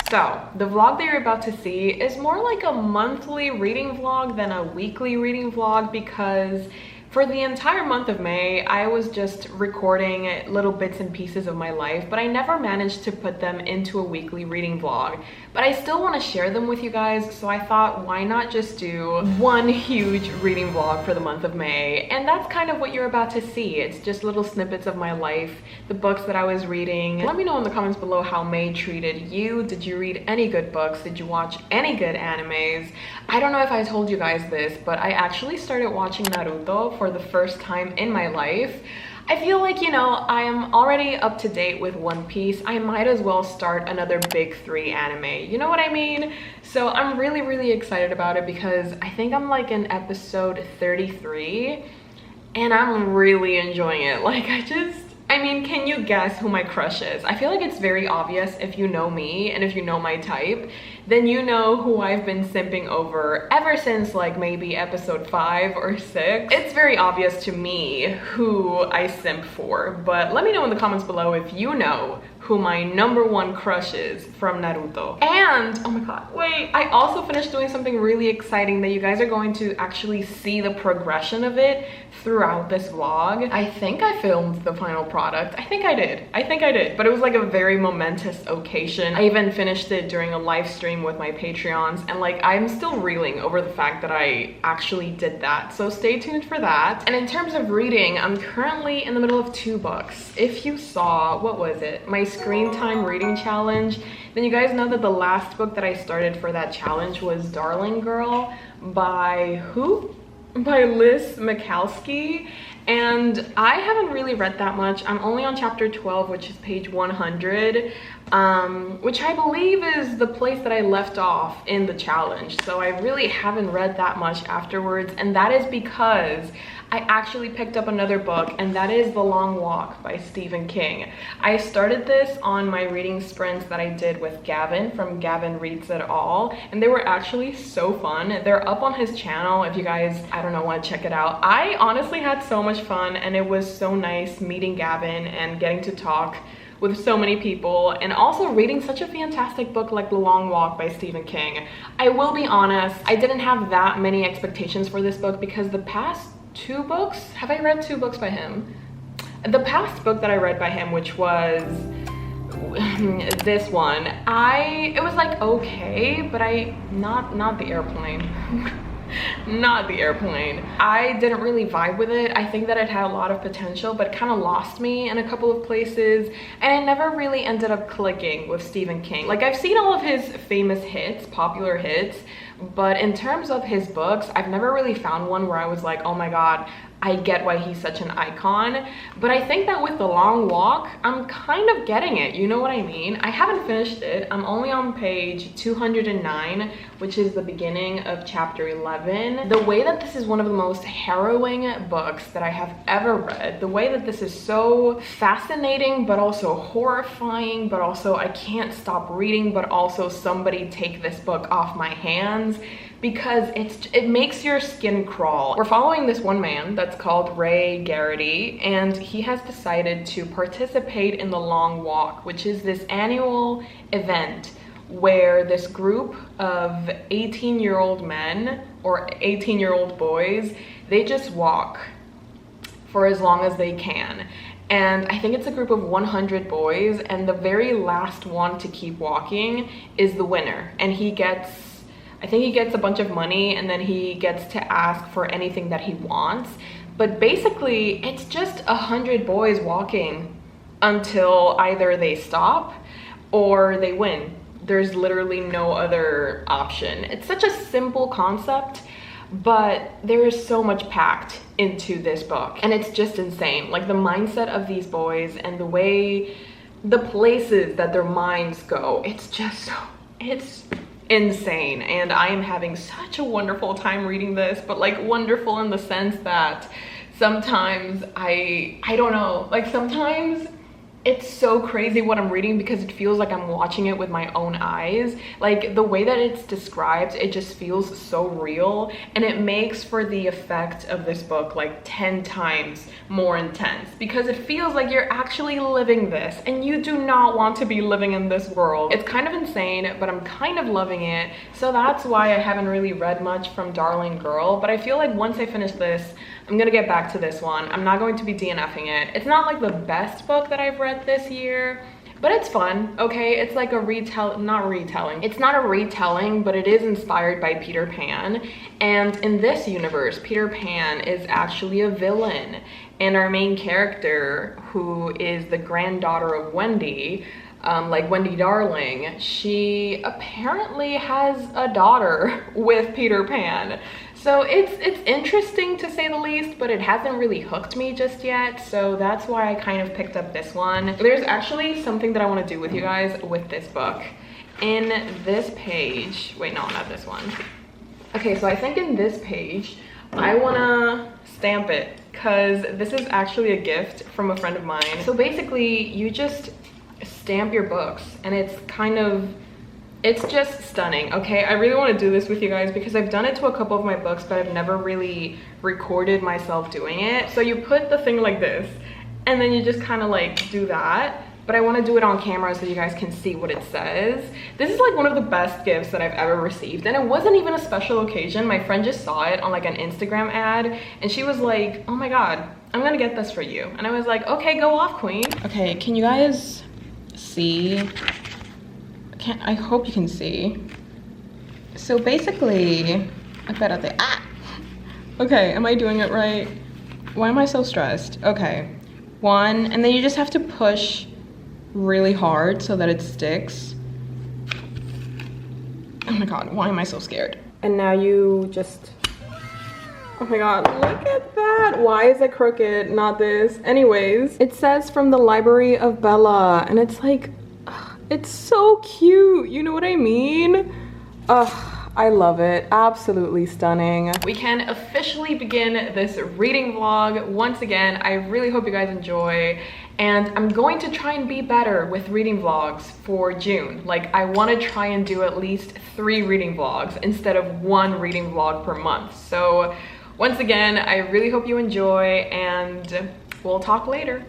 So the vlog that you're about to see is more like a monthly reading vlog than a weekly reading vlog, because for the entire month of May, I was just recording little bits and pieces of my life, but I never managed to put them into a weekly reading vlog. But I still want to share them with you guys, so I thought, why not just do one huge reading vlog for the month of May? And that's kind of what you're about to see. It's just little snippets of my life, the books that I was reading. Let me know in the comments below how May treated you. Did you read any good books? Did you watch any good animes? I don't know if I told you guys this, but I actually started watching Naruto for the first time in my life. I feel like, you know, I am already up to date with One Piece. I might as well start another big 3 anime. You know what I mean? So I'm really excited about it, because I think I'm like in episode 33 and I'm really enjoying it. Like, I mean, can you guess who my crush is? I feel like it's very obvious if you know me and if you know my type, then you know who I've been simping over ever since like maybe episode 5 or 6. It's very obvious to me who I simp for, but let me know in the comments below if you know who my #1 crush is from Naruto. And oh my god, wait, I also finished doing something really exciting that you guys are going to actually see the progression of it throughout this vlog. I think I filmed the final product. I think I did, but it was like a very momentous occasion. I even finished it during a live stream with my Patreons, and like I'm still reeling over the fact that I actually did that, so stay tuned for that. And in terms of reading, I'm currently in the middle of 2 books. If you saw, what was it, my screen time reading challenge, then you guys know that the last book that I started for that challenge was Darling Girl by who? By Liz Mikhalski. And I haven't really read that much. I'm only on chapter 12, which is page 100, which I believe is the place that I left off in the challenge. So I really haven't read that much afterwards, and that is because I actually picked up another book, and that is The Long Walk by Stephen King. I started this on my reading sprints that I did with Gavin from Gavin Reads It All, and they were actually so fun. They're up on his channel if you guys, I don't know, want to check it out. I honestly had so much fun, and it was so nice meeting Gavin and getting to talk with so many people, and also reading such a fantastic book like The Long Walk by Stephen King. I will be honest, I didn't have that many expectations for this book, because the past 2 books, have I read 2 books by him? The past book that I read by him, which was this one, it was like okay, but not the airplane. Not the airplane. I didn't really vibe with it. I think that it had a lot of potential, but kind of lost me in a couple of places, and I never really ended up clicking with Stephen King. Like, I've seen all of his famous hits, popular hits, but in terms of his books, I've never really found one where I was like, oh my god, I get why he's such an icon. But I think that with The Long Walk, I'm kind of getting it, you know what I mean? I haven't finished it. I'm only on page 209, which is the beginning of chapter 11. The way that this is one of the most harrowing books that I have ever read, the way that this is so fascinating, but also horrifying, but also I can't stop reading, but also somebody take this book off my hands, because it makes your skin crawl. We're following this one man that's called Ray Garrity, and he has decided to participate in the Long Walk, which is this annual event where this group of 18-year-old men or 18-year-old boys, they just walk for as long as they can. And I think it's a group of 100 boys, and the very last one to keep walking is the winner, and I think he gets a bunch of money, and then he gets to ask for anything that he wants. But basically, it's just 100 boys walking until either they stop or they win. There's literally no other option. It's such a simple concept, but there is so much packed into this book, and it's just insane. Like, the mindset of these boys and the way, the places that their minds go, it's insane. And I am having such a wonderful time reading this, but like wonderful in the sense that sometimes I don't know, like sometimes It's so crazy what I'm reading because it feels like I'm watching it with my own eyes. Like the way that it's described, it just feels so real, and it makes for the effect of this book like 10 times more intense because it feels like you're actually living this, and you do not want to be living in this world. It's kind of insane, but I'm kind of loving it. So that's why I haven't really read much from Darling Girl, but I feel like once I finish this, I'm gonna get back to this one. I'm not going to be DNFing it. It's not like the best book that I've read this year, but it's fun, okay? It's like a not retelling. It's not a retelling, but it is inspired by Peter Pan. And in this universe, Peter Pan is actually a villain. And our main character, who is the granddaughter of Wendy, like Wendy Darling, she apparently has a daughter with Peter Pan. So it's interesting to say the least, but it hasn't really hooked me just yet. So that's why I kind of picked up this one. There's actually something that I want to do with you guys with this book. In this page, wait, no, not this one. Okay, so I think in this page, I want to stamp it because this is actually a gift from a friend of mine. So basically, you just stamp your books, and it's just stunning, okay? I really want to do this with you guys because I've done it to a couple of my books, but I've never really recorded myself doing it. So you put the thing like this, and then you just kind of like do that. But I want to do it on camera so you guys can see what it says. This is like one of the best gifts that I've ever received, and it wasn't even a special occasion. My friend just saw it on like an Instagram ad, and she was like, oh my god, I'm gonna get this for you. And I was like, okay, go off, queen. Okay, can you guys see? I hope you can see. So basically, I bet out there. Okay, am I doing it right? Why am I so stressed? Okay, one, and then you just have to push really hard so that it sticks. Oh my god, why am I so scared? And now you just, oh my god, look at that. Why is it crooked? Not this. Anyways, it says from the Library of Bella, and it's like, it's so cute, you know what I mean? Ugh, I love it, absolutely stunning. We can officially begin this reading vlog. Once again, I really hope you guys enjoy, and I'm going to try and be better with reading vlogs for June. Like, I want to try and do at least 3 reading vlogs instead of 1 reading vlog per month. So once again, I really hope you enjoy, and we'll talk later.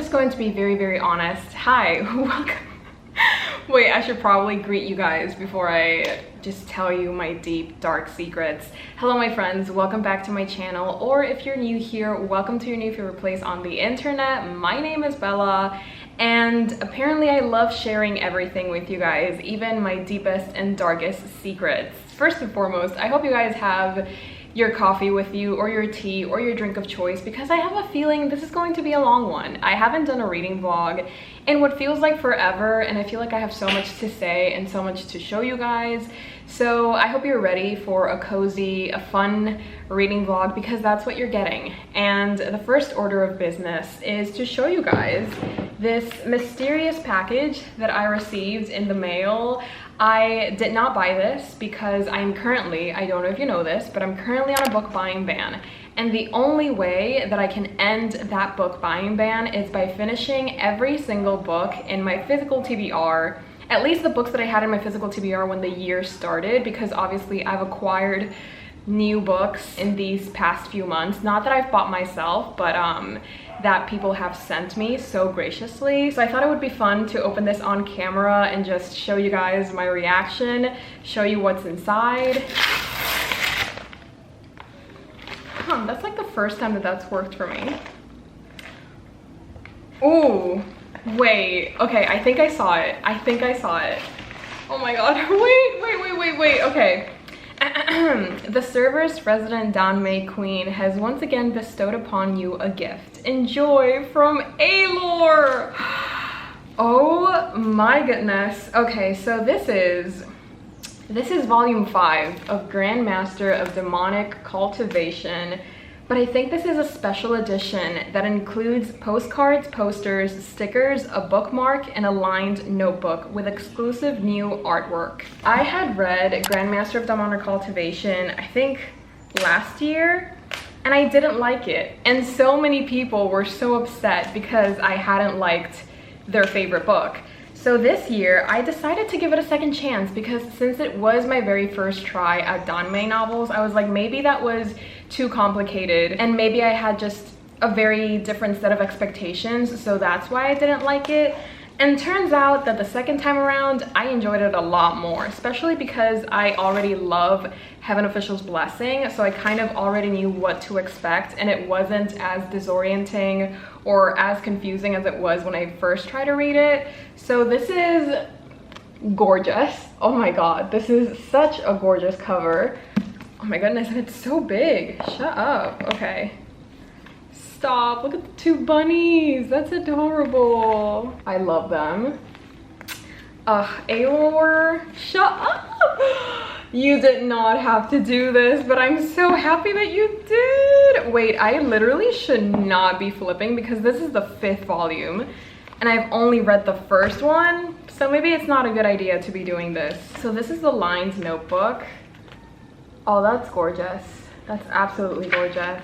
just going to be very honest. Hi, welcome. Wait, I should probably greet you guys before I just tell you my deep, dark secrets. Hello, my friends. Welcome back to my channel. Or if you're new here, welcome to your new favorite place on the internet. My name is Bella, and apparently I love sharing everything with you guys, even my deepest and darkest secrets. First and foremost, I hope you guys have your coffee with you, or your tea, or your drink of choice, because I have a feeling this is going to be a long one. I haven't done a reading vlog in what feels like forever, and I feel like I have so much to say and so much to show you guys. So I hope you're ready for a cozy, a fun reading vlog, because that's what you're getting. And the first order of business is to show you guys this mysterious package that I received in the mail. I did not buy this because I'm currently, I don't know if you know this, but I'm currently on a book buying ban. And the only way that I can end that book buying ban is by finishing every single book in my physical TBR, at least the books that I had in my physical TBR when the year started, because obviously I've acquired new books in these past few months. Not that I've bought myself, but that people have sent me so graciously. So I thought it would be fun to open this on camera and just show you guys my reaction, show you what's inside. That's like the first time that that's worked for me. Ooh, wait, okay, I think I saw it. I think I saw it. Oh my god, wait, okay. The Cerberus resident Danmei Queen has once again bestowed upon you a gift. Enjoy from Alor. Oh my goodness. Okay, so this is volume 5 of Grandmaster of Demonic Cultivation, but I think this is a special edition that includes postcards, posters, stickers, a bookmark, and a lined notebook with exclusive new artwork. I had read Grandmaster of Demonic Cultivation, I think last year, and I didn't like it. And so many people were so upset because I hadn't liked their favorite book. So this year, I decided to give it a second chance, because since it was my very first try at Danmei novels, I was like, maybe that was too complicated, and maybe I had just a very different set of expectations, so that's why I didn't like it. And turns out that the second time around, I enjoyed it a lot more, especially because I already love Heaven Official's Blessing, so I kind of already knew what to expect, and it wasn't as disorienting or as confusing as it was when I first tried to read it. So this is gorgeous. Oh my god, this is such a gorgeous cover. Oh my goodness, and it's so big. Shut up. Okay. Stop, look at the two bunnies. That's adorable. I love them. Alor, shut up. You did not have to do this, but I'm so happy that you did. Wait, I literally should not be flipping because this is the 5th volume and I've only read the first one, so maybe it's not a good idea to be doing this. So this is the lined notebook. Oh, that's gorgeous. That's absolutely gorgeous.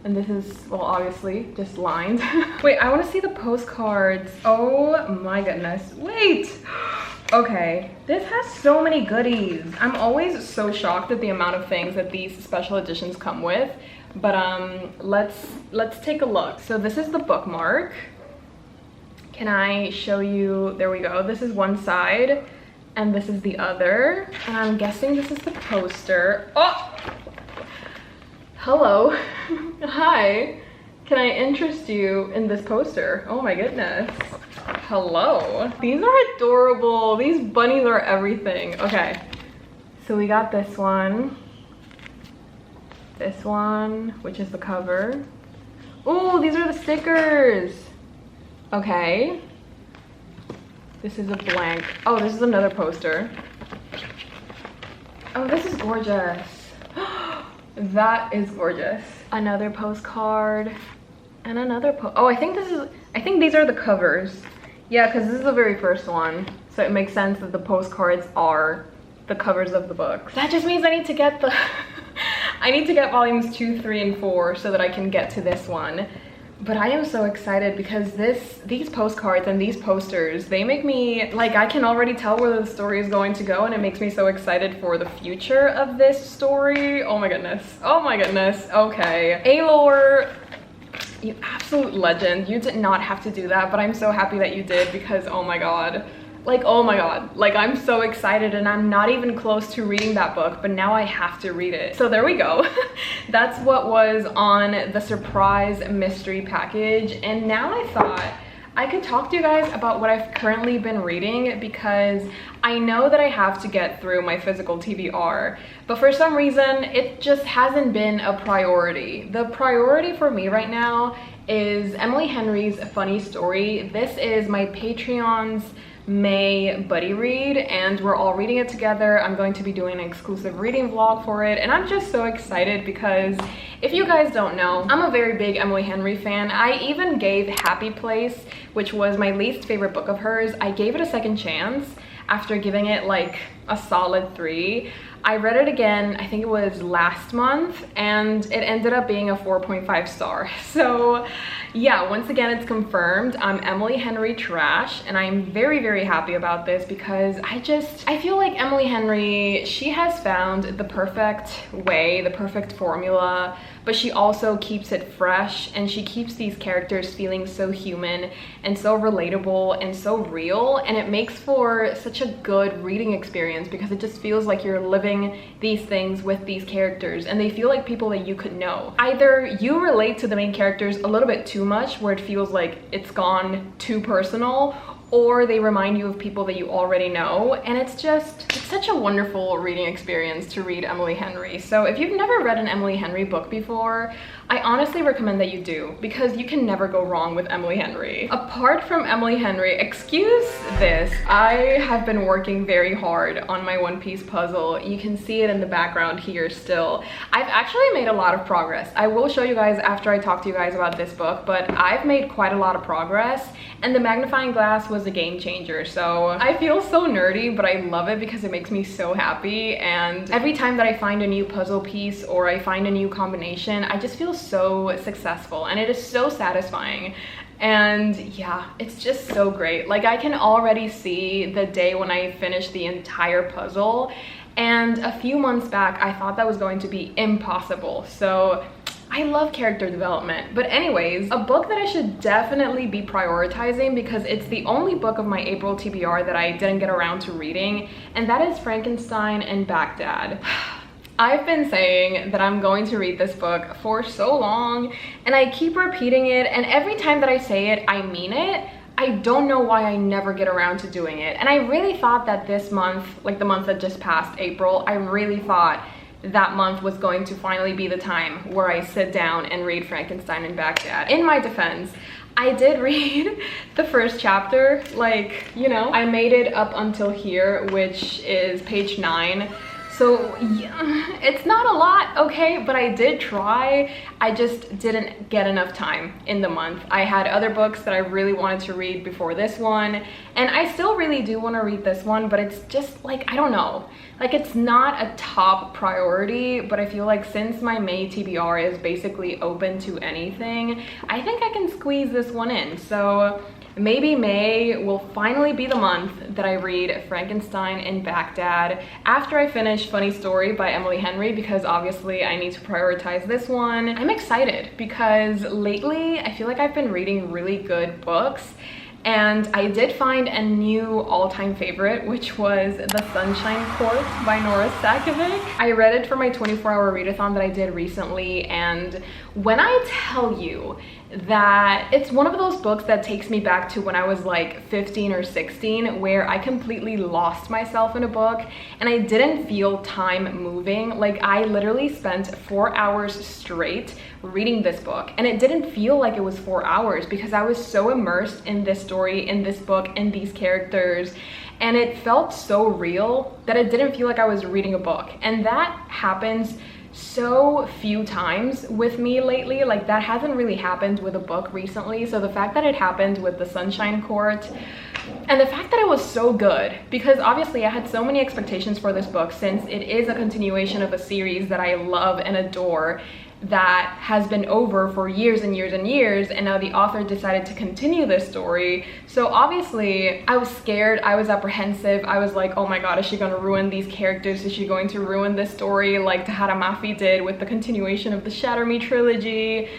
And this is, well, obviously just lined. Wait, I want to see the postcards. Oh my goodness. Wait. Okay, this has so many goodies. I'm always so shocked at the amount of things that these special editions come with. But let's take a look. So this is the bookmark. Can I show you? There we go. This is one side and this is the other. And I'm guessing this is the poster. Oh! Hello. Hi. Can I interest you in this poster? Oh my goodness. Hello. These are adorable. These bunnies are everything. Okay. So we got this one, which is the cover. Oh, these are the stickers. Okay. This is a blank. Oh, this is another poster. Oh, this is gorgeous. That is gorgeous. Another postcard and another oh, I think these are the covers. Yeah, because this is the very first one, so it makes sense that the postcards are the covers of the books. That just means I need to get the I need to get volumes 2, 3, and 4 so that I can get to this one. But I am so excited because these postcards and these posters, they make me, like, I can already tell where the story is going to go, and it makes me so excited for the future of this story. Oh my goodness. Oh my goodness. Okay. Alor, You absolute legend. You did not have to do that, but I'm so happy that you did because oh my god. Like, oh my god, like I'm so excited and I'm not even close to reading that book, but now I have to read it. So there we go. That's what was on the surprise mystery package. And now I thought I could talk to you guys about what I've currently been reading because I know that I have to get through my physical TBR, but for some reason it just hasn't been a priority. The priority for me right now is Emily Henry's Funny Story. This is my Patreon's May buddy read and we're all reading it together. I'm going to be doing an exclusive reading vlog for it and I'm just so excited because if you guys don't know, I'm a very big Emily Henry fan. I even gave Happy Place, which was my least favorite book of hers, I gave it a second chance after giving it like a solid 3. I read it again, I think it was last month, and it ended up being a 4.5 star. So yeah, once again, it's confirmed. I'm Emily Henry trash, and I'm very, very happy about this because I feel like Emily Henry, she has found the perfect way, the perfect formula, but she also keeps it fresh and she keeps these characters feeling so human and so relatable and so real, and it makes for such a good reading experience because it just feels like you're living these things with these characters and they feel like people that you could know. Either you relate to the main characters a little bit too much where it feels like it's gone too personal, or they remind you of people that you already know, and it's such a wonderful reading experience to read Emily Henry. So if you've never read an Emily Henry book before, I honestly recommend that you do because you can never go wrong with Emily Henry. Apart from Emily Henry, excuse this, I have been working very hard on my One Piece puzzle. You can see it in the background here still. I've actually made a lot of progress. I will show you guys after I talk to you guys about this book, but I've made quite a lot of progress and the magnifying glass was a game changer. So I feel so nerdy, but I love it because it makes me so happy, and every time that I find a new puzzle piece or I find a new combination, I just feel so successful and it is so satisfying. And yeah, it's just so great. Like I can already see the day when I finish the entire puzzle, and a few months back I thought that was going to be impossible. So I love character development. But anyways, a book that I should definitely be prioritizing because it's the only book of my April TBR that I didn't get around to reading, and that is Frankenstein in Baghdad. I've been saying that I'm going to read this book for so long and I keep repeating it, and every time that I say it, I mean it. I don't know why I never get around to doing it. And I really thought that this month, like the month that just passed, April, I really thought that month was going to finally be the time where I sit down and read Frankenstein in Baghdad. In my defense, I did read the first chapter, like, you know, I made it up until here, which is page 9. So yeah, it's not a lot, okay, but I did try. I just didn't get enough time in the month. I had other books that I really wanted to read before this one, and I still really do want to read this one, but it's just like, I don't know, like it's not a top priority, but I feel like since my May TBR is basically open to anything, I think I can squeeze this one in. So maybe May will finally be the month that I read Frankenstein in Baghdad after I finish Funny Story by Emily Henry, because obviously I need to prioritize this one. I'm excited because lately I feel like I've been reading really good books, and I did find a new all-time favorite, which was The Sunshine Court by Nora Sakovic. I read it for my 24-hour readathon that I did recently, and when I tell you that it's one of those books that takes me back to when I was like 15 or 16, where I completely lost myself in a book and I didn't feel time moving. Like I literally spent 4 hours straight reading this book, and it didn't feel like it was 4 hours because I was so immersed in this story, in this book, in these characters, and it felt so real that it didn't feel like I was reading a book. And that happens so few times with me lately. Like that hasn't really happened with a book recently. So the fact that it happened with The Sunshine Court, and the fact that it was so good, because obviously I had so many expectations for this book since it is a continuation of a series that I love and adore, that has been over for years and years and years, and now the author decided to continue this story. So obviously I was scared, I was apprehensive, I was like, oh my god, is she gonna ruin these characters? Is she going to ruin this story like Tahara Mafi did with the continuation of the Shatter Me trilogy?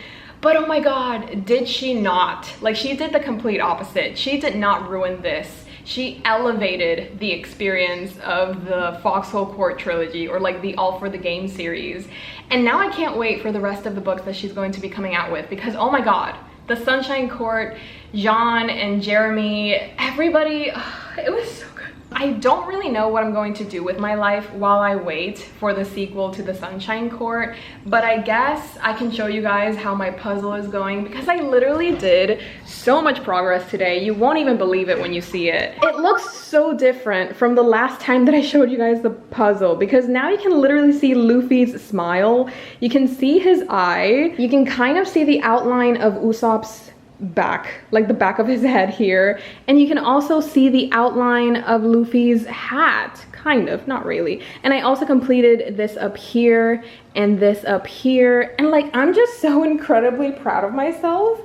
But oh my god, did she not? Like, she did the complete opposite. She did not ruin this. She elevated the experience of the Foxhole Court trilogy, or like the All for the Game series. And now I can't wait for the rest of the books that she's going to be coming out with, because oh my god, the Sunshine Court, John and Jeremy, everybody, it was so good. I don't really know what I'm going to do with my life while I wait for the sequel to the Sunshine Court, but I guess I can show you guys how my puzzle is going, because I literally did so much progress today. You won't even believe it when you see it. It looks so different from the last time that I showed you guys the puzzle, because now you can literally see Luffy's smile. You can see his eye. You can kind of see the outline of Usopp's back, like the back of his head here, and you can also see the outline of Luffy's hat, kind of, not really. And I also completed this up here and this up here, and like, I'm just so incredibly proud of myself.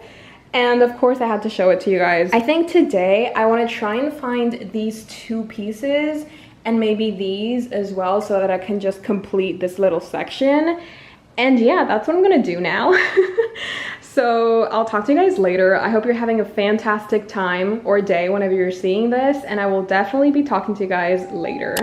And of course I had to show it to you guys. I think today I want to try and find these two pieces and maybe these as well, so that I can just complete this little section. And yeah, that's what I'm gonna do now. So I'll talk to you guys later. I hope you're having a fantastic time or day whenever you're seeing this, and I will definitely be talking to you guys later.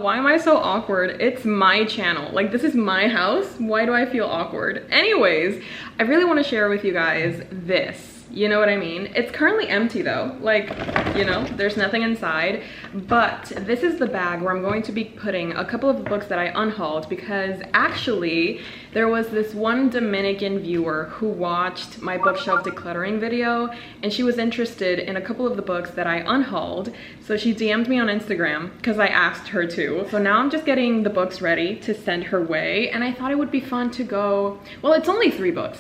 Why am I so awkward? It's my channel. Like, this is my house. Why do I feel awkward? Anyways, I really want to share with you guys this. You know what I mean? It's currently empty though. Like, you know, there's nothing inside. But this is the bag where I'm going to be putting a couple of the books that I unhauled, because actually there was this one Dominican viewer who watched my bookshelf decluttering video, and she was interested in a couple of the books that I unhauled. So she DM'd me on Instagram because I asked her to. So now I'm just getting the books ready to send her way, and I thought it would be fun to go, well, it's only 3 books.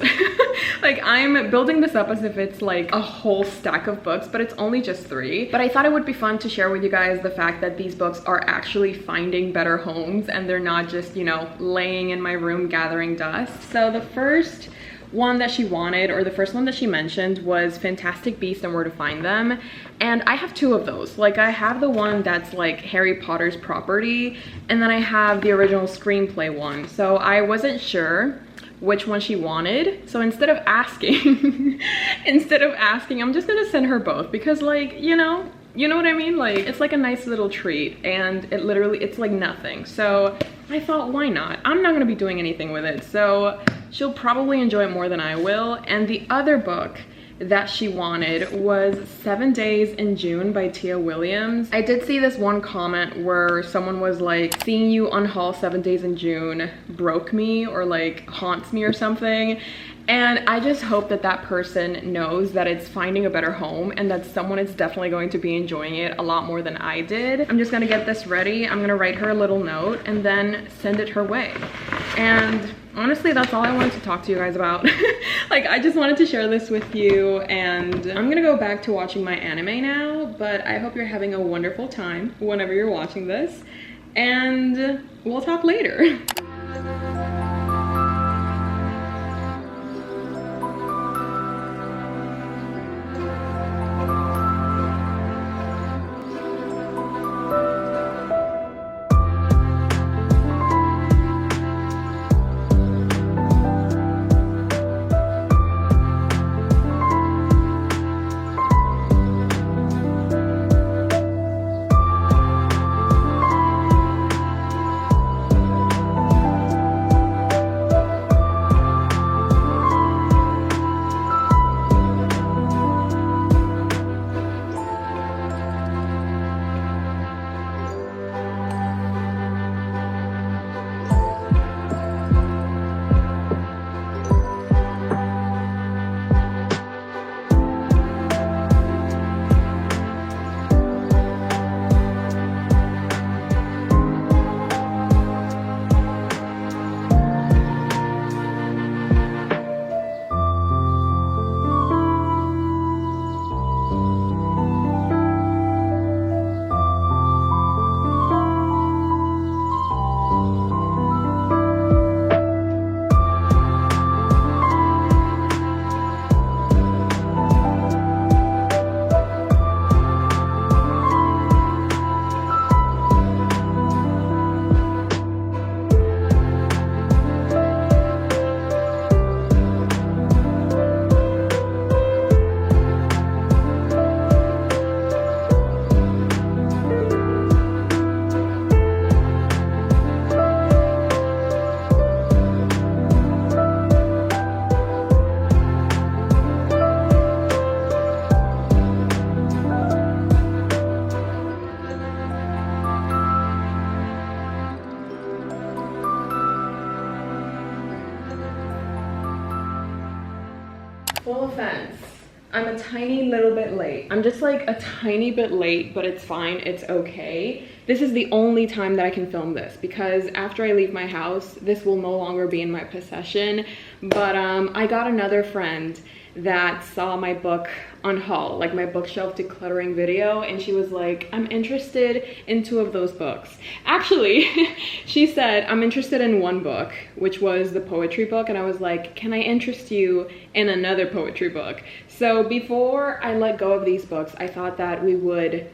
Like, I'm building this up as if it's like a whole stack of books, but it's only just 3. But I thought it would be fun to share with you guys the fact that these books are actually finding better homes, and they're not just, you know, laying in my room gathering dust. So the first one that she wanted, or the first one that she mentioned, was Fantastic Beasts and Where to Find Them. And I have 2 of those. Like, I have the one that's like Harry Potter's property, and then I have the original screenplay one. So I wasn't sure which one she wanted. So instead of asking, I'm just gonna send her both, because, like, you know what I mean? Like, it's like a nice little treat, and it literally, it's like nothing. So I thought, why not? I'm not gonna be doing anything with it, so she'll probably enjoy it more than I will. And the other book that she wanted was 7 Days in June by Tia Williams. I did see this one comment where someone was like, seeing you unhaul 7 Days in June broke me, or like haunts me or something. And I just hope that that person knows that it's finding a better home, and that someone is definitely going to be enjoying it a lot more than I did. I'm just gonna get this ready. I'm gonna write her a little note and then send it her way. And honestly, that's all I wanted to talk to you guys about. Like, I just wanted to share this with you, and I'm gonna go back to watching my anime now, but I hope you're having a wonderful time whenever you're watching this, and we'll talk later. Full offense, I'm a tiny little bit late. I'm just like a tiny bit late, but it's fine, it's okay. This is the only time that I can film this because after I leave my house, this will no longer be in my possession. But I got another friend that saw my book on haul, like my bookshelf decluttering video, and she was like, I'm interested in 2 of those books. Actually, she said, I'm interested in 1 book, which was the poetry book, and I was like, can I interest you in another poetry book? So before I let go of these books, I thought that we would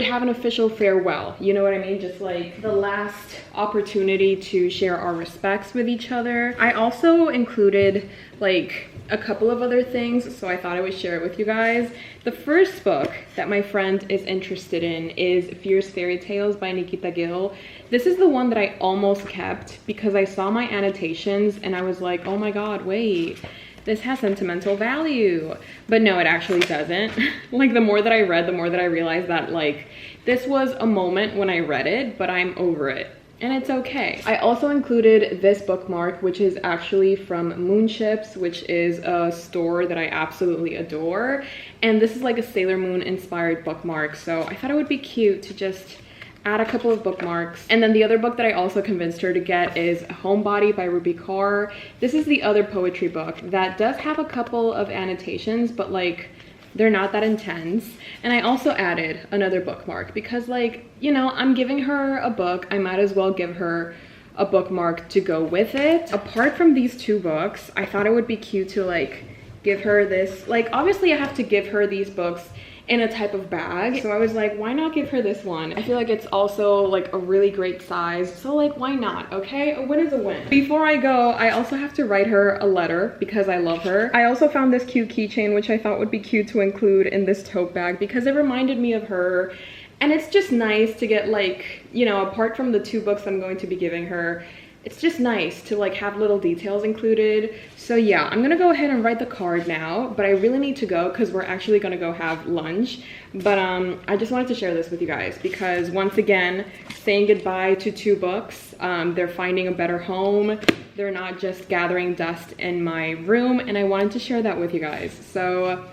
have an official farewell, you know what I mean? Just like the last opportunity to share our respects with each other. I also included like a couple of other things, so I thought I would share it with you guys. The first book that my friend is interested in is Fierce Fairy Tales by Nikita Gill. This is the one that I almost kept because I saw my annotations and I was like, oh my god, wait, this has sentimental value. But no, it actually doesn't. Like, the more that I read, the more that I realized that like this was a moment when I read it, but I'm over it. And it's okay. I also included this bookmark, which is actually from Moonships, which is a store that I absolutely adore. And this is like a Sailor Moon inspired bookmark. So I thought it would be cute to just add a couple of bookmarks. And then the other book that I also convinced her to get is Homebody by Ruby Kaur. This is the other poetry book that does have a couple of annotations, but like they're not that intense. And I also added another bookmark because, like, you know, I'm giving her a book, I might as well give her a bookmark to go with it. Apart from these 2 books, I thought it would be cute to like give her this, like obviously I have to give her these books in a type of bag, so I was like, why not give her this one? I feel like it's also like a really great size, so like why not? Okay, a win is a win. Before I go, I also have to write her a letter because I love her. I also found this cute keychain which I thought would be cute to include in this tote bag because it reminded me of her, and it's just nice to get, like, you know, apart from the 2 books I'm going to be giving her, it's just nice to like have little details included. So yeah, I'm gonna go ahead and write the card now, but I really need to go because we're actually gonna go have lunch. But I just wanted to share this with you guys because, once again, saying goodbye to 2 books. They're finding a better home. They're not just gathering dust in my room, and I wanted to share that with you guys. So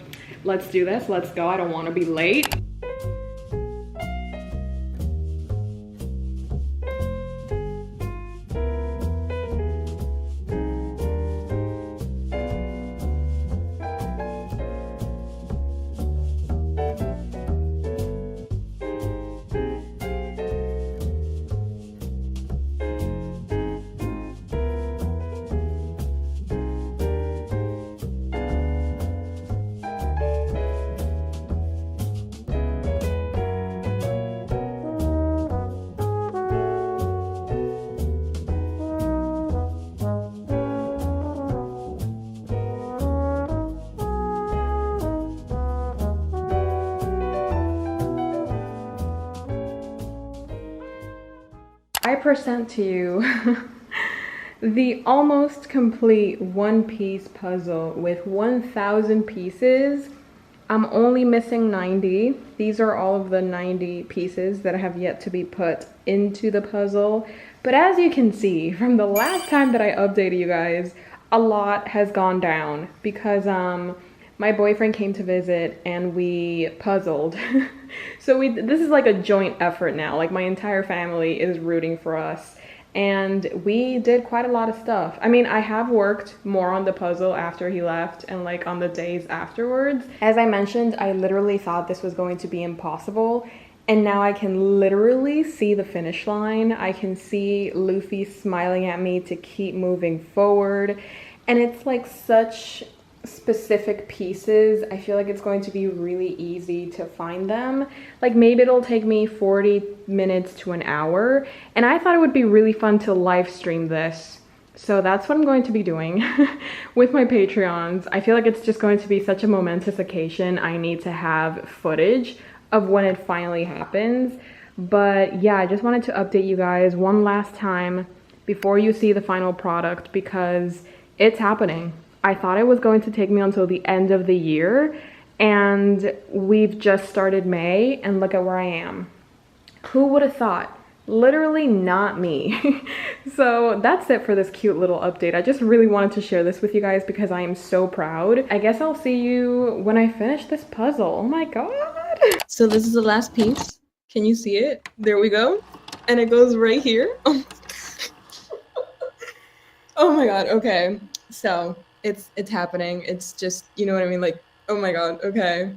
let's do this, let's go. I don't want to be late. present to you the almost complete one-piece puzzle with 1,000 pieces. I'm only missing 90. These are all of the 90 pieces that have yet to be put into the puzzle. But as you can see, from the last time that I updated you guys, a lot has gone down because my boyfriend came to visit and we puzzled. So this is like a joint effort now. Like my entire family is rooting for us. And we did quite a lot of stuff. I mean, I have worked more on the puzzle after he left and like on the days afterwards. As I mentioned, I literally thought this was going to be impossible. And now I can literally see the finish line. I can see Luffy smiling at me to keep moving forward. And it's like such specific pieces. I feel like it's going to be really easy to find them. Like maybe it'll take me 40 minutes to an hour. And I thought it would be really fun to live stream this. So that's what I'm going to be doing with my Patreons. I feel like it's just going to be such a momentous occasion. I need to have footage of when it finally happens. But yeah, I just wanted to update you guys one last time before you see the final product because it's happening. I thought it was going to take me until the end of the year, and we've just started May, and look at where I am. Who would have thought? Literally not me. So that's it for this cute little update. I just really wanted to share this with you guys because I am so proud. I guess I'll see you when I finish this puzzle. Oh my god. So this is the last piece. Can you see it? There we go. And it goes right here. Oh my god, okay. So it's happening. It's just, you know what I mean? Like, oh my god, okay.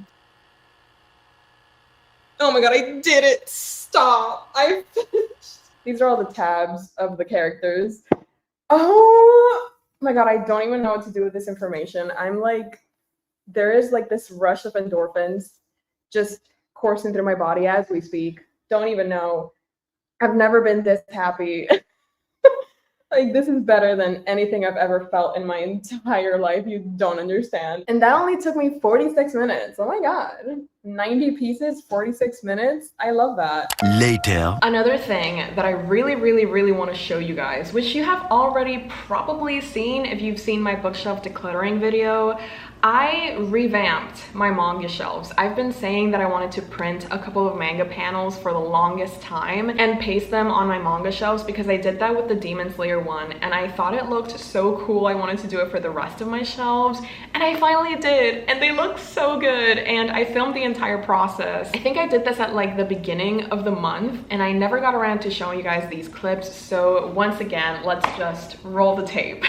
Oh my god, I did it! Stop! I finished. These are all the tabs of the characters. Oh my god, I don't even know what to do with this information. I'm like, there is like this rush of endorphins just coursing through my body as we speak. Don't even know. I've never been this happy. Like, this is better than anything I've ever felt in my entire life. You don't understand. And that only took me 46 minutes. Oh my god. 90 pieces, 46 minutes. I love that. Later. Another thing that I really want to show you guys, which you have already probably seen if you've seen my bookshelf decluttering video, I revamped my manga shelves. I've been saying that I wanted to print a couple of manga panels for the longest time and paste them on my manga shelves because I did that with the Demon Slayer one and I thought it looked so cool. I wanted to do it for the rest of my shelves and I finally did, and they look so good, and I filmed the entire process. I think I did this at like the beginning of the month and I never got around to showing you guys these clips, so once again, let's just roll the tape.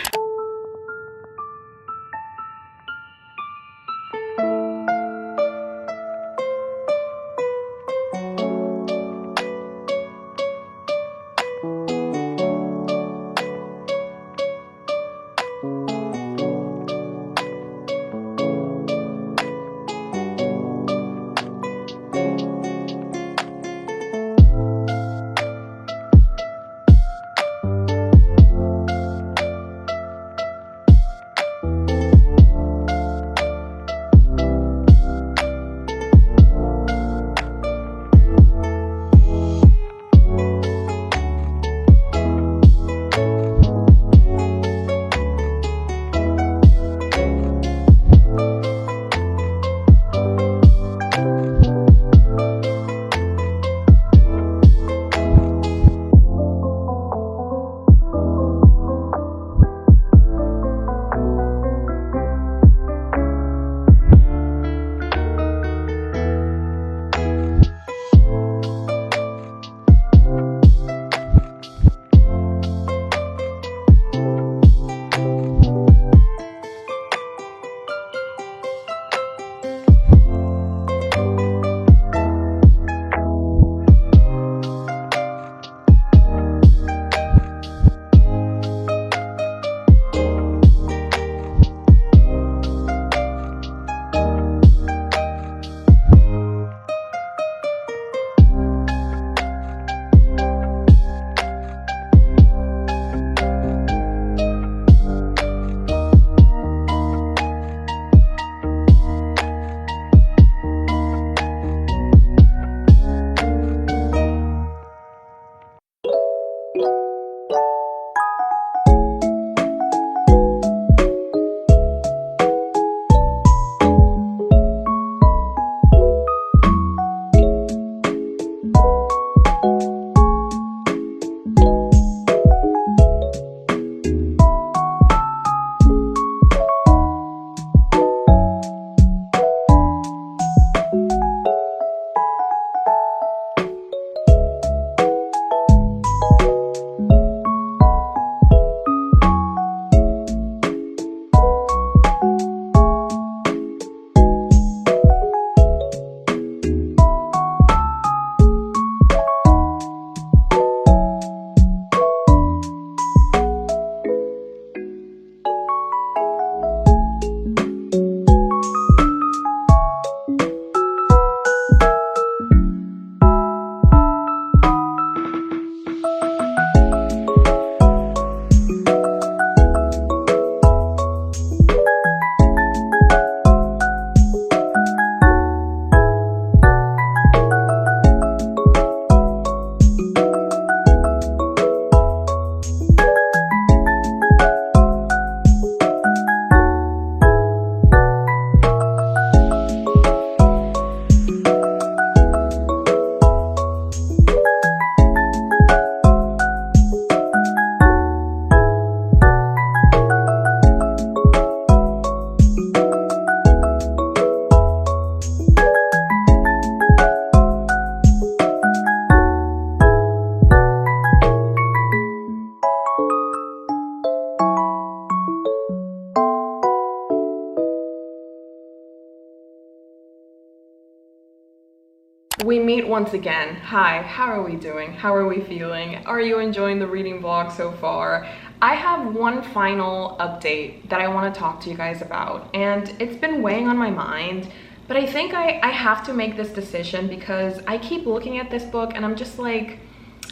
We meet once again. Hi, how are we doing? How are we feeling? Are you enjoying the reading vlog so far? I have one final update that I want to talk to you guys about, and it's been weighing on my mind, but I think I have to make this decision because I keep looking at this book and I'm just like,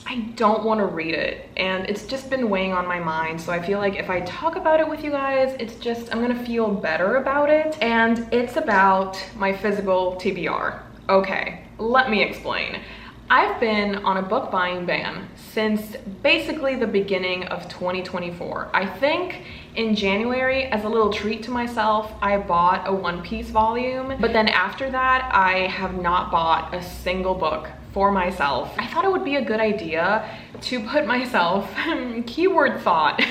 I don't want to read it, and it's just been weighing on my mind. So I feel like if I talk about it with you guys, I'm gonna feel better about it. And it's about my physical TBR. Okay, let me explain. I've been on a book buying ban since basically the beginning of 2024. I think in January, as a little treat to myself, I bought a One Piece volume, but then after that, I have not bought a single book for myself. I thought it would be a good idea to put myself, keyword thought,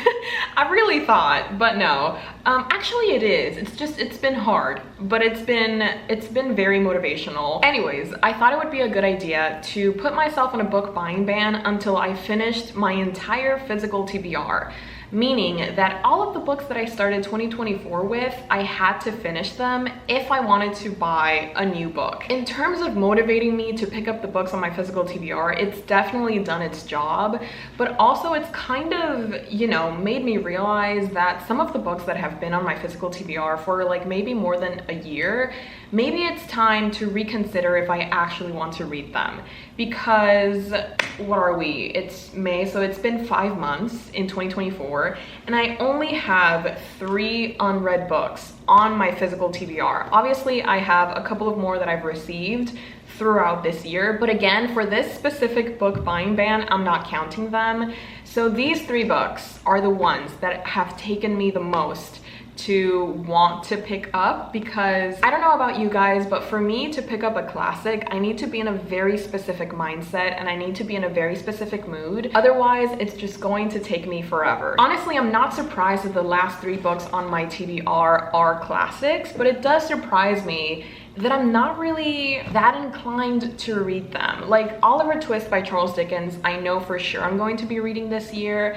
I really thought, but no. Actually it is, it's been hard, but it's been very motivational. Anyways, I thought it would be a good idea to put myself on a book buying ban until I finished my entire physical TBR. Meaning that all of the books that I started 2024 with, I had to finish them if I wanted to buy a new book. In terms of motivating me to pick up the books on my physical TBR, it's definitely done its job, but also it's kind of, you know, made me realize that some of the books that have been on my physical TBR for like maybe more than a year, maybe it's time to reconsider if I actually want to read them. Because what are we? It's May, so it's been 5 months in 2024, and I only have 3 unread books on my physical TBR. Obviously, I have a couple of more that I've received throughout this year, but again, for this specific book buying ban, I'm not counting them. So these 3 books are the ones that have taken me the most to want to pick up, because I don't know about you guys, but for me to pick up a classic, I need to be in a very specific mindset and I need to be in a very specific mood. Otherwise, it's just going to take me forever. Honestly, I'm not surprised that the last 3 books on my TBR are classics, but it does surprise me that I'm not really that inclined to read them. Like Oliver Twist by Charles Dickens, I know for sure I'm going to be reading this year.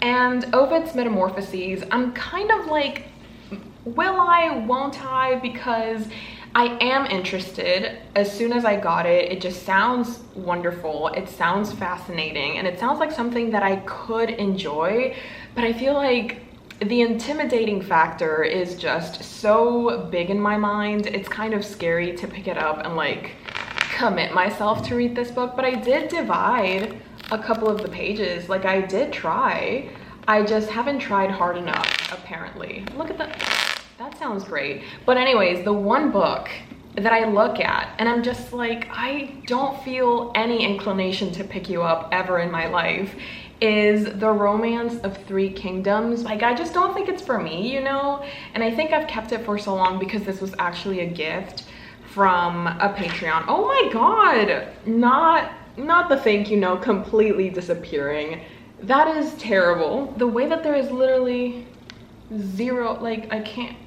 And Ovid's Metamorphoses, I'm kind of like, will I, won't I? Because I am interested. As soon as I got it, it just sounds wonderful. It sounds fascinating, and it sounds like something that I could enjoy, but I feel like the intimidating factor is just so big in my mind. It's kind of scary to pick it up and like commit myself to read this book, but I did divide a couple of the pages. Like I did try. I just haven't tried hard enough, apparently. Look at that sounds great. But anyways, the one book that I look at and I'm just like, I don't feel any inclination to pick you up ever in my life is The Romance of Three Kingdoms. Like, I just don't think it's for me, you know? And I think I've kept it for so long because this was actually a gift from a Patreon. Oh my God, not the thank you note completely disappearing. That is terrible. The way that there is literally 0, like I can't,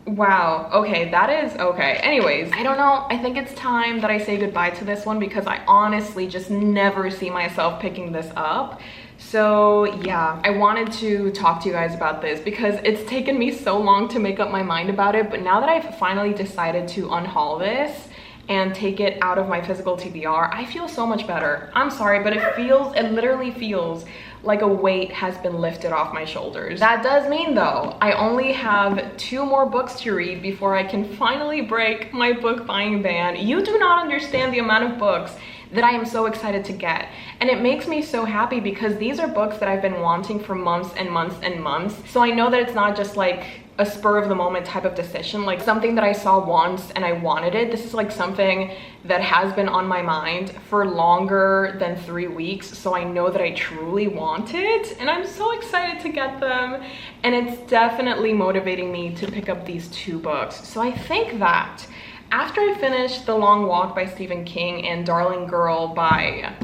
wow, okay, that is okay. Anyways, I don't know, I think it's time that I say goodbye to this one because I honestly just never see myself picking this up. So yeah, I wanted to talk to you guys about this because it's taken me so long to make up my mind about it, but now that I've finally decided to unhaul this and take it out of my physical TBR, I feel so much better. I'm sorry, but it literally feels like a weight has been lifted off my shoulders. That does mean though, I only have 2 more books to read before I can finally break my book buying ban. You do not understand the amount of books that I am so excited to get. And it makes me so happy because these are books that I've been wanting for months and months and months. So I know that it's not just like a spur of the moment type of decision, like something that I saw once and I wanted it. This is like something that has been on my mind for longer than 3 weeks. So I know that I truly want it and I'm so excited to get them. And it's definitely motivating me to pick up these 2 books. So I think that after I finish The Long Walk by Stephen King and Darling Girl by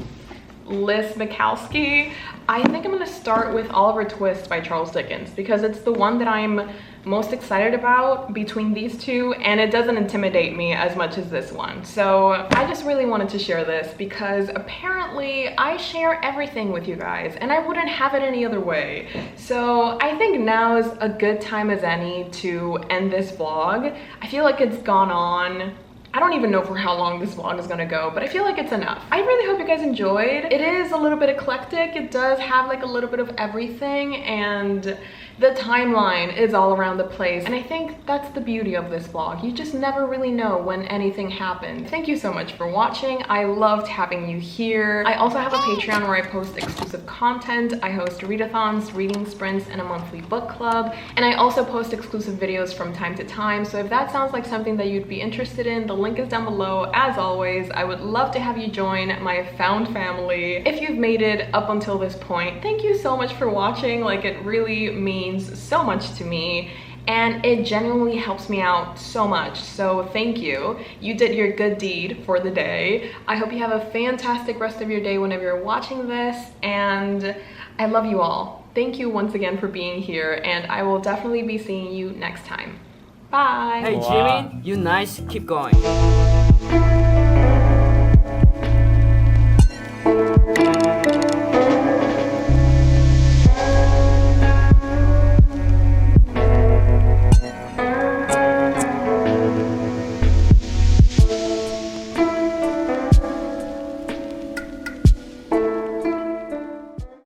Liz Mikowski, I think I'm gonna start with Oliver Twist by Charles Dickens because it's the one that I'm most excited about between these 2, and it doesn't intimidate me as much as this one. So I just really wanted to share this because apparently I share everything with you guys and I wouldn't have it any other way. So I think now is a good time as any to end this vlog. I feel like it's gone on I don't even know for how long this vlog is gonna go, but I feel like it's enough. I really hope you guys enjoyed. It is a little bit eclectic. It does have like a little bit of everything, and the timeline is all around the place. And I think that's the beauty of this vlog. You just never really know when anything happens. Thank you so much for watching. I loved having you here. I also have a Patreon where I post exclusive content. I host readathons, reading sprints, and a monthly book club. And I also post exclusive videos from time to time. So if that sounds like something that you'd be interested in, the link is down below. As always, I would love to have you join my found family. If you've made it up until this point, thank you so much for watching. Like, it really means so much to me, and it genuinely helps me out so much. So thank you. You did your good deed for the day. I hope you have a fantastic rest of your day whenever you're watching this, and I love you all. Thank you once again for being here, and I will definitely be seeing you next time. Bye. Hey Jimmy, you nice, keep going.